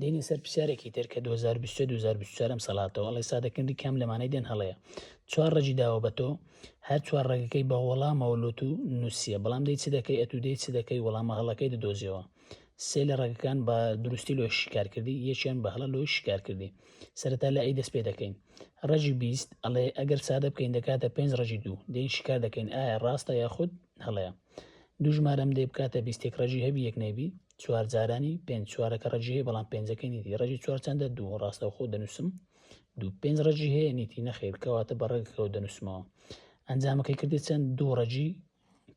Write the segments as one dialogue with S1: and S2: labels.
S1: دێنێ سەر پرسیارێکی تر کە 2024 ئەم سەڵاتەوە ئەڵێ سادەکردنی کام لەمانەی دێن هەڵەیە 4 ڕەجی داوە بە تۆ هەر 4 ڕێگەکەی بە وەڵامەوە لۆت و نووسە بەڵام دەی چ دەکەی ئەتو دەی چ دەکەی وەڵامە هەڵەکەی دەدۆزیەوە سێ لە ڕێگەکان بە دروستی لۆ شکار کردی یەکیان بە هەڵە لۆی شکار کردی سەرەتا لە ئەی دەست پێ دەکەین ڕەجی 20 ئەڵێ ئەگەر سادە بکەین دەکاتە 5 ڕەجی 2 دەین شکار دەکەین ئایا ڕاستە یاخود هەڵەیە دوو ژمارەم دەی بکاتە 20 ڕەجی هەبی یەک نەیبی 4 جارانی 5 چوارەکە ڕەجی هەیە بەڵام 5ەکەی نیتی ڕەجی 4 چەندە 2 ڕاستەوخۆ دەنووسم 2 5 ڕەجی هەیە نیتی نەخێر کەواتە بە ڕێگەکەەوە دەنووسمەوە ئەنجامەکەی کردی چەند 2 ڕەجی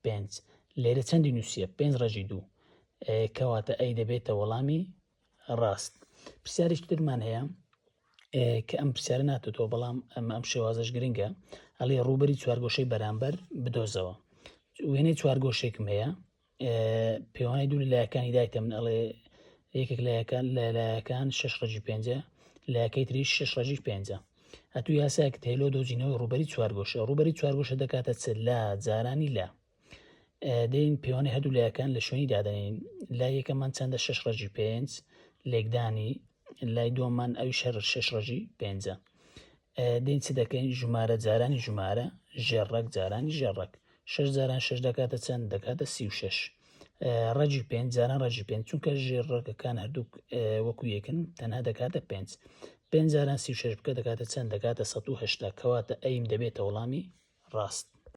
S1: 5 لێرە چەندی نووسە 5 ڕەجی 2 کەواتە ئەی دەبێتە وەڵامی ڕاست پرسیارێکی ترمان هەیە کە ئەم پرسیارە ناتوتەوە بەڵام ئەم شێوازەش گرنگە ئەڵێ ڕووبەری چوارگۆشەی بەرامبەر بدۆزەوە وێنەی چوارگۆشێکم هەیە پێوانەی دوو لایەکانی دایتە من ئەڵێ یەکێک لایەکان 6 ڕەجی 5 لایەکەی تریش 6 ڕەجی 5 هەتوو یاسایەکت هەیە لۆ دۆزینەوەی ڕووبەری چوارگۆشە ڕووبەری چوارگۆشە دەکاتە چ لا جارانی لا دەین پێوانەی هەردوو لایەکان لە شوێنی دادەنین لای یەکەمان چەندە 6 ڕەجی 5 لێکدانی لای دووەمان ئەوی شەر 6 ڕەجی 5 دەین چ دەکەین ژمارە جارانی ژمارە ژێڕەک جارانی ژێڕەک 6 جاران 6 دەکاتە چەند دەکاتە 36 ڕەجی 5 جاران ڕەجی 5 چونکە ژێڕەکەکان هەردوو وەکو یەکن تەنها دەکاتە 5 5 جاران 36 بکە دەکاتە چەند دەکاتە 180 کەواتە ئەیم دەبێتە وەڵامی ڕاست